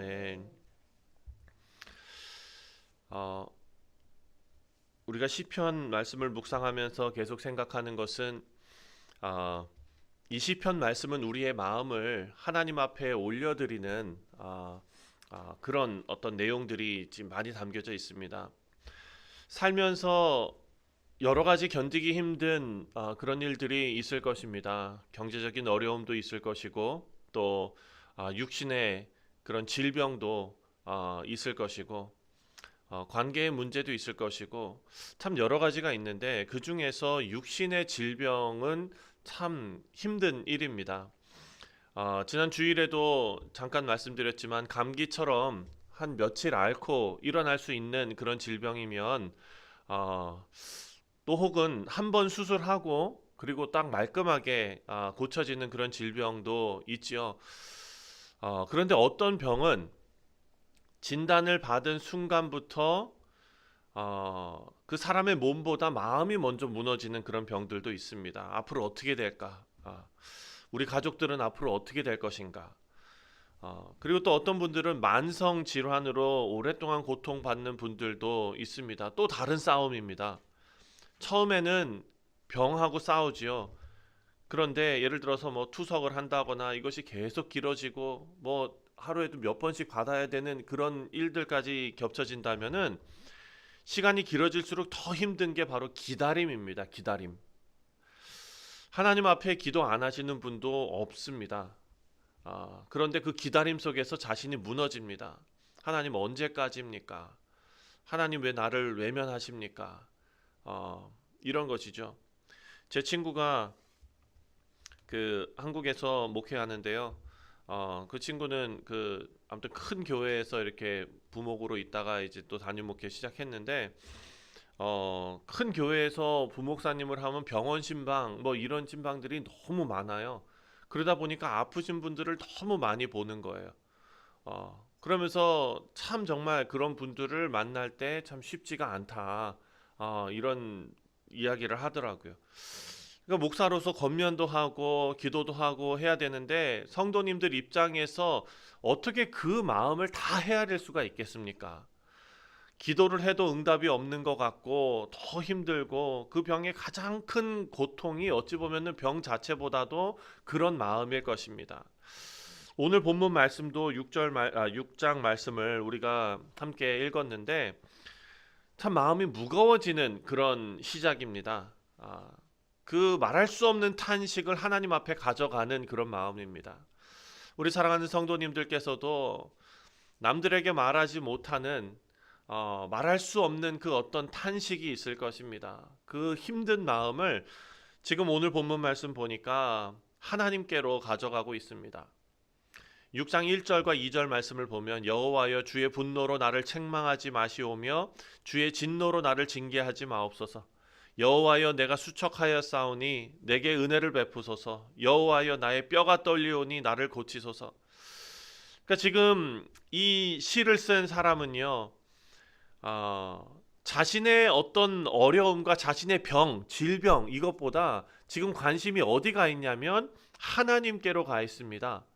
아멘. 어, 우리가 시편 말씀을 묵상하면서 계속 생각하는 것은 어, 이 시편 말씀은 우리의 마음을 하나님 앞에 올려드리는 그런 어떤 내용들이 지금 많이 담겨져 있습니다. 살면서 여러 가지 견디기 힘든 그런 일들이 있을 것입니다. 경제적인 어려움도 있을 것이고 또 육신의 그런 질병도 있을 것이고 관계의 문제도 있을 것이고 참 여러 가지가 있는데 그 중에서 육신의 질병은 참 힘든 일입니다. 지난 주일에도 잠깐 말씀드렸지만 감기처럼 한 며칠 앓고 일어날 수 있는 그런 질병이면 어, 또 혹은 한 번 수술하고 그리고 딱 말끔하게 고쳐지는 그런 질병도 있지요. 그런데 어떤 병은 진단을 받은 순간부터 그 사람의 몸보다 마음이 먼저 무너지는 그런 병들도 있습니다. 앞으로 어떻게 될까? 우리 가족들은 앞으로 어떻게 될 것인가? 그리고 또 어떤 분들은 만성 질환으로 오랫동안 고통받는 분들도 있습니다. 또 다른 싸움입니다. 처음에는 병하고 싸우지요. 그런데 예를 들어서 뭐 투석을 한다거나 이것이 계속 길어지고 뭐 하루에도 몇 번씩 받아야 되는 그런 일들까지 겹쳐진다면은 시간이 길어질수록 더 힘든 게 바로 기다림입니다. 기다림. 하나님 앞에 기도 안 하시는 분도 없습니다. 그런데 그 기다림 속에서 자신이 무너집니다. 하나님 언제까지입니까? 하나님 왜 나를 외면하십니까? 이런 것이죠. 제 친구가 그 한국에서 목회하는데요. 그 친구는 그 아무튼 큰 교회에서 이렇게 부목으로 있다가 이제 또 담임 목회 시작했는데 큰 교회에서 부목사님을 하면 병원 신방 뭐 이런 신방들이 너무 많아요. 그러다 보니까 아프신 분들을 너무 많이 보는 거예요. 그러면서 참 정말 그런 분들을 만날 때 참 쉽지가 않다. 이런 이야기를 하더라고요. 그러니까 목사로서 권면도 하고 기도도 하고 해야 되는데 성도님들 입장에서 어떻게 그 마음을 다 헤아릴 수가 있겠습니까? 기도를 해도 응답이 없는 것 같고 더 힘들고 그 병의 가장 큰 고통이 어찌 보면은 병 자체보다도 그런 마음일 것입니다. 오늘 본문 말씀도 6장 말씀을 우리가 함께 읽었는데 참 마음이 무거워지는 그런 시작입니다. 그 말할 수 없는 탄식을 하나님 앞에 가져가는 그런 마음입니다. 우리 사랑하는 성도님들께서도 남들에게 말하지 못하는 말할 수 없는 그 어떤 탄식이 있을 것입니다. 그 힘든 마음을 지금 오늘 본문 말씀 보니까 하나님께로 가져가고 있습니다. 6장 1절과 2절 말씀을 보면 여호와여 주의 분노로 나를 책망하지 마시오며 주의 진노로 나를 징계하지 마옵소서. 여호와여 내가 수척하였사오니 내게 은혜를 베푸소서. 여호와여 나의 뼈가 떨리오니 나를 고치소서. 그러니까 지금 이 시를 쓴 사람은요. 자신의 어떤 어려움과 자신의 병, 질병 이것보다 지금 관심이 어디가 있냐면 하나님께로 가 있습니다.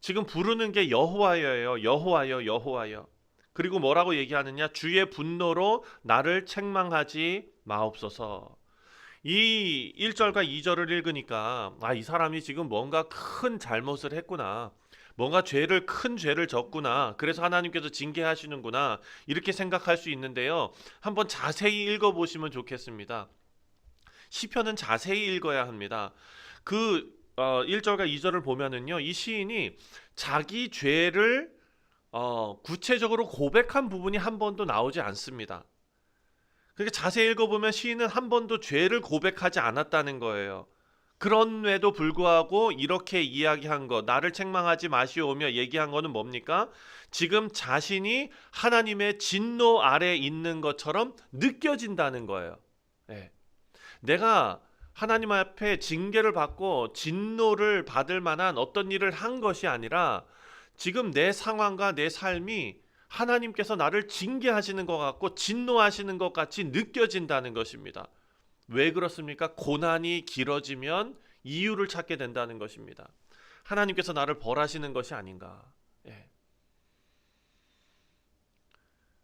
지금 부르는 게 여호와여예요. 여호와여, 여호와여. 그리고 뭐라고 얘기하느냐? 주의 분노로 나를 책망하지 마옵소서. 이 1절과 2절을 읽으니까 이 사람이 지금 뭔가 큰 잘못을 했구나. 뭔가 큰 죄를 졌구나. 그래서 하나님께서 징계하시는구나. 이렇게 생각할 수 있는데요. 한번 자세히 읽어보시면 좋겠습니다. 시편은 자세히 읽어야 합니다. 그 1절과 2절을 보면은요. 이 시인이 자기 죄를 구체적으로 고백한 부분이 한 번도 나오지 않습니다. 그렇게 자세히 읽어보면 시인은 한 번도 죄를 고백하지 않았다는 거예요. 그럼에도 불구하고 이렇게 이야기한 것, 나를 책망하지 마시오며 얘기한 거는 뭡니까? 지금 자신이 하나님의 진노 아래 있는 것처럼 느껴진다는 거예요. 네. 내가 하나님 앞에 징계를 받고 진노를 받을 만한 어떤 일을 한 것이 아니라 지금 내 상황과 내 삶이 하나님께서 나를 징계하시는 것 같고 진노하시는 것 같이 느껴진다는 것입니다. 왜 그렇습니까? 고난이 길어지면 이유를 찾게 된다는 것입니다. 하나님께서 나를 벌하시는 것이 아닌가. 예.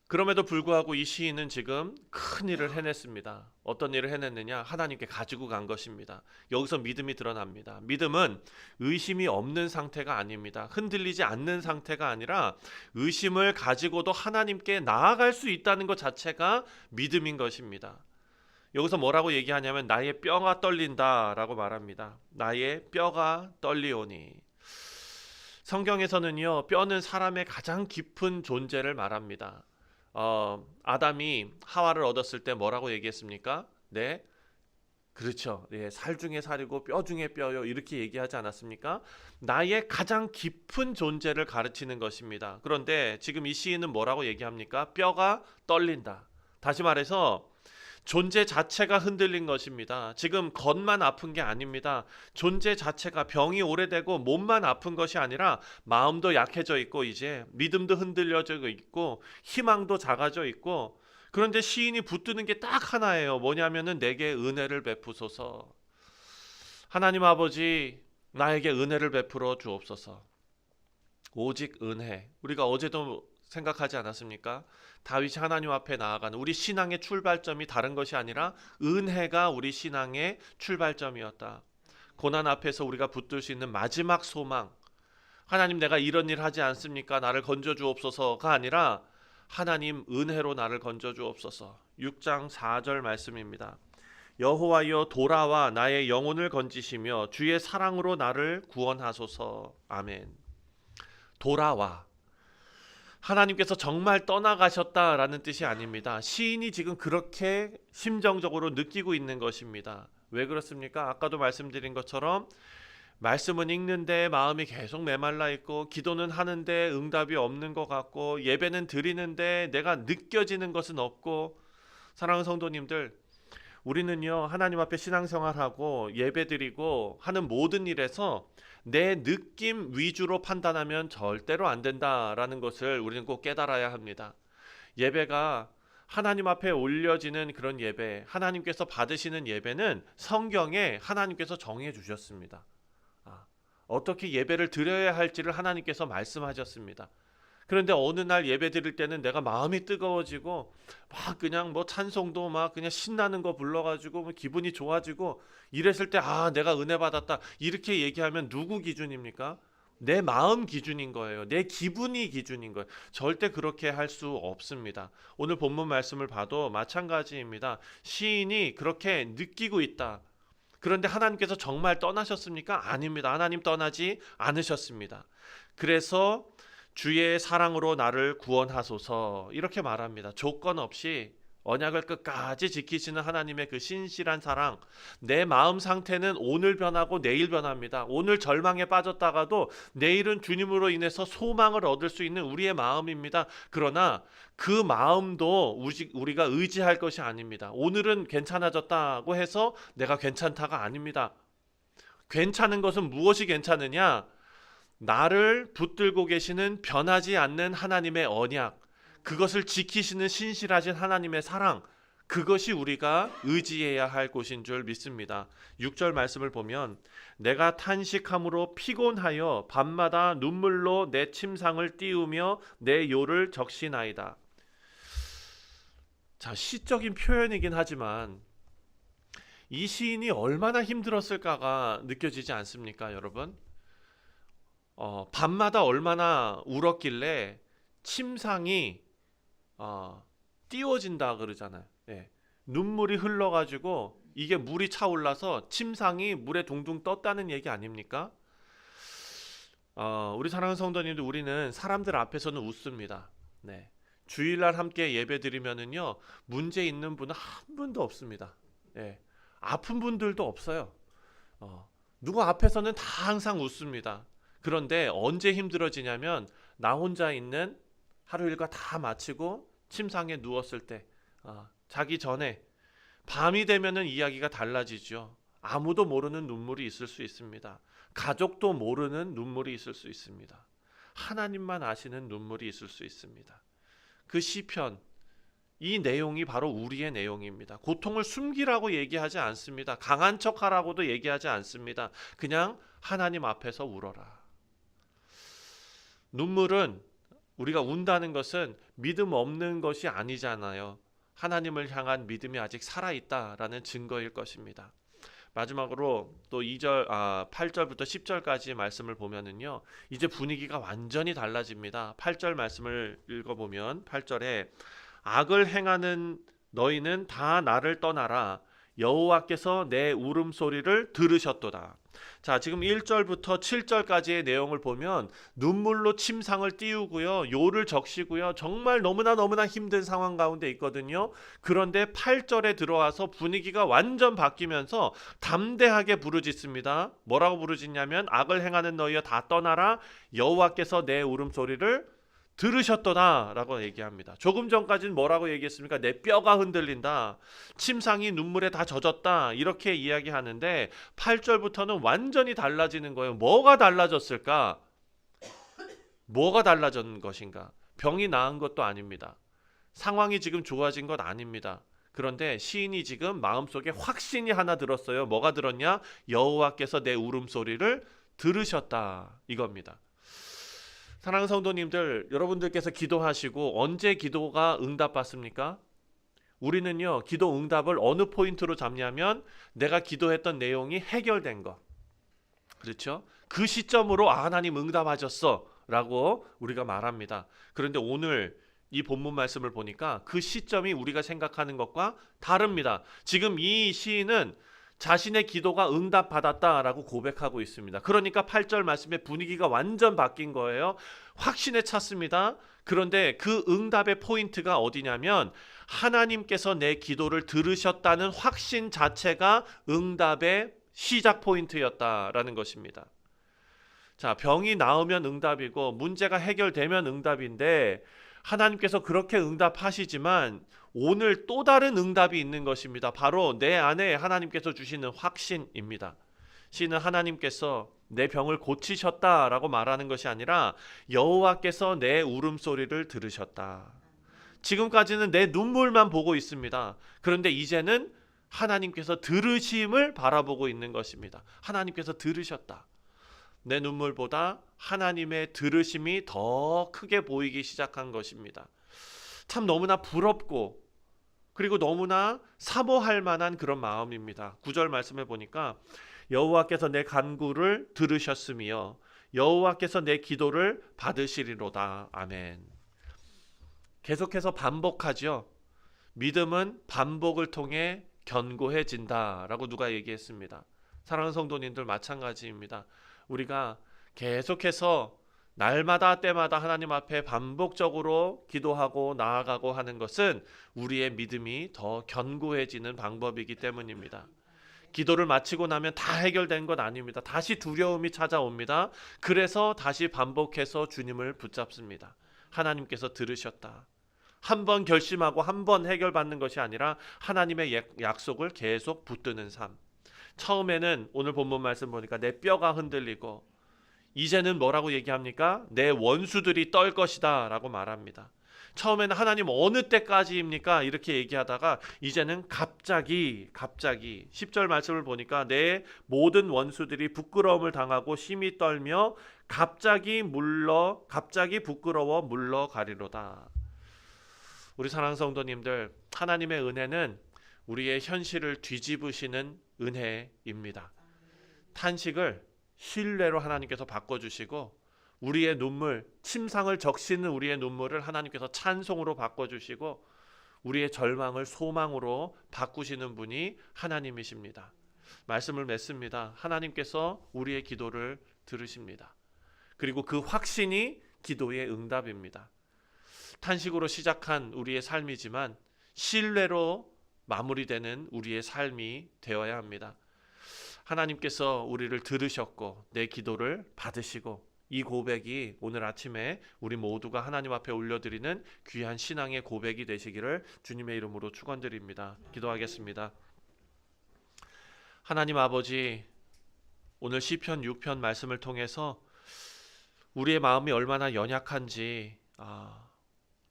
그럼에도 불구하고 이 시인은 지금 큰 일을 해냈습니다. 어떤 일을 해냈느냐? 하나님께 가지고 간 것입니다. 여기서 믿음이 드러납니다. 믿음은 의심이 없는 상태가 아닙니다. 흔들리지 않는 상태가 아니라 의심을 가지고도 하나님께 나아갈 수 있다는 것 자체가 믿음인 것입니다. 여기서 뭐라고 얘기하냐면 나의 뼈가 떨린다라고 말합니다. 나의 뼈가 떨리오니. 성경에서는요, 뼈는 사람의 가장 깊은 존재를 말합니다. 아담이 하와를 얻었을 때 뭐라고 얘기했습니까? 네, 그렇죠. 예, 살 중에 살이고 뼈 중에 뼈요. 이렇게 얘기하지 않았습니까? 나의 가장 깊은 존재를 가르치는 것입니다. 그런데 지금 이 시인은 뭐라고 얘기합니까? 뼈가 떨린다. 다시 말해서 존재 자체가 흔들린 것입니다. 지금 겉만 아픈 게 아닙니다. 존재 자체가 병이 오래되고 몸만 아픈 것이 아니라 마음도 약해져 있고 이제 믿음도 흔들려져 있고 희망도 작아져 있고 그런데 시인이 붙드는 게 딱 하나예요. 뭐냐면은 내게 은혜를 베푸소서. 하나님 아버지 나에게 은혜를 베풀어 주옵소서. 오직 은혜. 우리가 어제도 생각하지 않았습니까? 다윗이 하나님 앞에 나아가는 우리 신앙의 출발점이 다른 것이 아니라 은혜가 우리 신앙의 출발점이었다. 고난 앞에서 우리가 붙들 수 있는 마지막 소망. 하나님 내가 이런 일 하지 않습니까? 나를 건져 주옵소서가 아니라 하나님 은혜로 나를 건져 주옵소서. 6장 4절 말씀입니다. 여호와여 돌아와 나의 영혼을 건지시며 주의 사랑으로 나를 구원하소서. 아멘. 돌아와. 하나님께서 정말 떠나가셨다라는 뜻이 아닙니다. 시인이 지금 그렇게 심정적으로 느끼고 있는 것입니다. 왜 그렇습니까? 아까도 말씀드린 것처럼 말씀은 읽는데 마음이 계속 메말라 있고 기도는 하는데 응답이 없는 것 같고 예배는 드리는데 내가 느껴지는 것은 없고 사랑하는 성도님들 우리는요 하나님 앞에 신앙생활하고 예배드리고 하는 모든 일에서 내 느낌 위주로 판단하면 절대로 안 된다라는 것을 우리는 꼭 깨달아야 합니다. 예배가 하나님 앞에 올려지는 그런 예배, 하나님께서 받으시는 예배는 성경에 하나님께서 정해 주셨습니다. 어떻게 예배를 드려야 할지를 하나님께서 말씀하셨습니다. 그런데 어느 날 예배 드릴 때는 내가 마음이 뜨거워지고 막 그냥 뭐 찬송도 막 그냥 신나는 거 불러가지고 뭐 기분이 좋아지고 이랬을 때 내가 은혜 받았다 이렇게 얘기하면 누구 기준입니까? 내 마음 기준인 거예요. 내 기분이 기준인 거예요. 절대 그렇게 할 수 없습니다. 오늘 본문 말씀을 봐도 마찬가지입니다. 시인이 그렇게 느끼고 있다. 그런데 하나님께서 정말 떠나셨습니까? 아닙니다. 하나님 떠나지 않으셨습니다. 그래서 주의 사랑으로 나를 구원하소서 이렇게 말합니다. 조건 없이 언약을 끝까지 지키시는 하나님의 그 신실한 사랑. 내 마음 상태는 오늘 변하고 내일 변합니다. 오늘 절망에 빠졌다가도 내일은 주님으로 인해서 소망을 얻을 수 있는 우리의 마음입니다. 그러나 그 마음도 우리가 의지할 것이 아닙니다. 오늘은 괜찮아졌다고 해서 내가 괜찮다가 아닙니다. 괜찮은 것은 무엇이 괜찮으냐? 나를 붙들고 계시는 변하지 않는 하나님의 언약, 그것을 지키시는 신실하신 하나님의 사랑, 그것이 우리가 의지해야 할 곳인 줄 믿습니다. 6절 말씀을 보면 내가 탄식함으로 피곤하여 밤마다 눈물로 내 침상을 띄우며 내 요를 적시나이다. 자, 시적인 표현이긴 하지만 이 시인이 얼마나 힘들었을까가 느껴지지 않습니까, 여러분? 밤마다 얼마나 울었길래 침상이 띄워진다 그러잖아요. 예. 눈물이 흘러가지고 이게 물이 차올라서 침상이 물에 둥둥 떴다는 얘기 아닙니까? 우리 사랑하는 성도님들 우리는 사람들 앞에서는 웃습니다. 네. 주일날 함께 예배 드리면은요 문제 있는 분은 한 분도 없습니다. 예. 아픈 분들도 없어요. 누구 앞에서는 다 항상 웃습니다. 그런데 언제 힘들어지냐면 나 혼자 있는 하루 일과 다 마치고 침상에 누웠을 때 자기 전에 밤이 되면은 이야기가 달라지죠. 아무도 모르는 눈물이 있을 수 있습니다. 가족도 모르는 눈물이 있을 수 있습니다. 하나님만 아시는 눈물이 있을 수 있습니다. 그 시편 이 내용이 바로 우리의 내용입니다. 고통을 숨기라고 얘기하지 않습니다. 강한 척하라고도 얘기하지 않습니다. 그냥 하나님 앞에서 울어라. 눈물은 우리가 운다는 것은 믿음 없는 것이 아니잖아요. 하나님을 향한 믿음이 아직 살아있다라는 증거일 것입니다. 마지막으로 또 8절부터 10절까지 말씀을 보면은요. 이제 분위기가 완전히 달라집니다. 8절 말씀을 읽어보면 8절에 악을 행하는 너희는 다 나를 떠나라. 여호와께서 내 울음소리를 들으셨도다. 자, 지금 1절부터 7절까지의 내용을 보면 눈물로 침상을 띄우고요. 요를 적시고요. 정말 너무나 힘든 상황 가운데 있거든요. 그런데 8절에 들어와서 분위기가 완전 바뀌면서 담대하게 부르짖습니다. 뭐라고 부르짖냐면 악을 행하는 너희여 다 떠나라. 여호와께서 내 울음소리를 들으셨도다 라고 얘기합니다. 조금 전까지는 뭐라고 얘기했습니까? 내 뼈가 흔들린다. 침상이 눈물에 다 젖었다. 이렇게 이야기하는데 8절부터는 완전히 달라지는 거예요. 뭐가 달라졌을까? 뭐가 달라진 것인가? 병이 나은 것도 아닙니다. 상황이 지금 좋아진 것 아닙니다. 그런데 시인이 지금 마음속에 확신이 하나 들었어요. 뭐가 들었냐? 여호와께서 내 울음소리를 들으셨다. 이겁니다. 사랑하는 성도님들, 여러분들께서 기도하시고 언제 기도가 응답받습니까? 우리는요, 기도 응답을 어느 포인트로 잡냐면 내가 기도했던 내용이 해결된 것. 그렇죠? 그 시점으로 하나님 응답하셨어 라고 우리가 말합니다. 그런데 오늘 이 본문 말씀을 보니까 그 시점이 우리가 생각하는 것과 다릅니다. 지금 이 시인은 자신의 기도가 응답받았다라고 고백하고 있습니다. 그러니까 8절 말씀의 분위기가 완전 바뀐 거예요. 확신에 찼습니다. 그런데 그 응답의 포인트가 어디냐면 하나님께서 내 기도를 들으셨다는 확신 자체가 응답의 시작 포인트였다라는 것입니다. 자, 병이 나으면 응답이고 문제가 해결되면 응답인데 하나님께서 그렇게 응답하시지만 오늘 또 다른 응답이 있는 것입니다. 바로 내 안에 하나님께서 주시는 확신입니다. 시는 하나님께서 내 병을 고치셨다라고 말하는 것이 아니라 여호와께서 내 울음소리를 들으셨다. 지금까지는 내 눈물만 보고 있습니다. 그런데 이제는 하나님께서 들으심을 바라보고 있는 것입니다. 하나님께서 들으셨다. 내 눈물보다 하나님의 들으심이 더 크게 보이기 시작한 것입니다. 참 너무나 부럽고 그리고 너무나 사모할 만한 그런 마음입니다. 9절 말씀해 보니까 여호와께서 내 간구를 들으셨으며 여호와께서 내 기도를 받으시리로다. 아멘. 계속해서 반복하죠. 믿음은 반복을 통해 견고해진다라고 누가 얘기했습니다. 사랑하는 성도님들 마찬가지입니다. 우리가 계속해서 날마다 때마다 하나님 앞에 반복적으로 기도하고 나아가고 하는 것은 우리의 믿음이 더 견고해지는 방법이기 때문입니다. 기도를 마치고 나면 다 해결된 것 아닙니다. 다시 두려움이 찾아옵니다. 그래서 다시 반복해서 주님을 붙잡습니다. 하나님께서 들으셨다. 한 번 결심하고 한 번 해결받는 것이 아니라 하나님의 약속을 계속 붙드는 삶. 처음에는 오늘 본문 말씀 보니까 내 뼈가 흔들리고 이제는 뭐라고 얘기합니까? 내 원수들이 떨 것이다 라고 말합니다. 처음에는 하나님 어느 때까지입니까? 이렇게 얘기하다가 이제는 갑자기 10절 말씀을 보니까 내 모든 원수들이 부끄러움을 당하고 심히 떨며 갑자기 부끄러워 물러가리로다. 우리 사랑하는 성도님들, 하나님의 은혜는 우리의 현실을 뒤집으시는 은혜입니다. 탄식을 신뢰로 하나님께서 바꿔주시고 우리의 눈물, 침상을 적시는 우리의 눈물을 하나님께서 찬송으로 바꿔주시고 우리의 절망을 소망으로 바꾸시는 분이 하나님이십니다. 말씀을 맺습니다. 하나님께서 우리의 기도를 들으십니다. 그리고 그 확신이 기도의 응답입니다. 탄식으로 시작한 우리의 삶이지만 신뢰로 마무리되는 우리의 삶이 되어야 합니다. 하나님께서 우리를 들으셨고 내 기도를 받으시고 이 고백이 오늘 아침에 우리 모두가 하나님 앞에 올려드리는 귀한 신앙의 고백이 되시기를 주님의 이름으로 축원드립니다. 기도하겠습니다. 하나님 아버지, 오늘 시편 6편 말씀을 통해서 우리의 마음이 얼마나 연약한지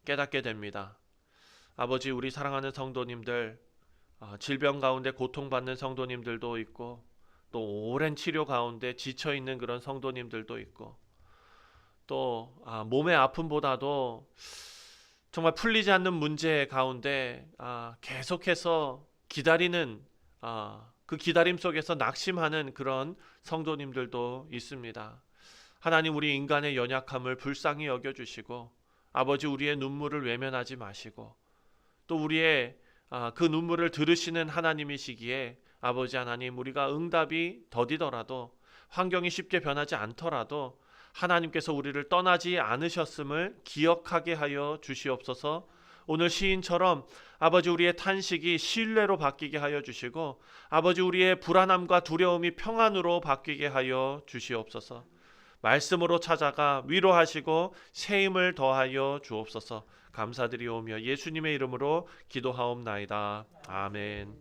깨닫게 됩니다. 아버지, 우리 사랑하는 성도님들, 질병 가운데 고통받는 성도님들도 있고 또 오랜 치료 가운데 지쳐있는 그런 성도님들도 있고 또 몸의 아픔보다도 정말 풀리지 않는 문제 가운데 계속해서 기다리는 그 기다림 속에서 낙심하는 그런 성도님들도 있습니다. 하나님, 우리 인간의 연약함을 불쌍히 여겨주시고 아버지, 우리의 눈물을 외면하지 마시고 또 우리의 그 눈물을 들으시는 하나님이시기에 아버지 하나님, 우리가 응답이 더디더라도 환경이 쉽게 변하지 않더라도 하나님께서 우리를 떠나지 않으셨음을 기억하게 하여 주시옵소서. 오늘 시인처럼 아버지, 우리의 탄식이 신뢰로 바뀌게 하여 주시고 아버지, 우리의 불안함과 두려움이 평안으로 바뀌게 하여 주시옵소서. 말씀으로 찾아가 위로하시고 새 힘을 더하여 주옵소서. 감사드리오며 예수님의 이름으로 기도하옵나이다. 아멘.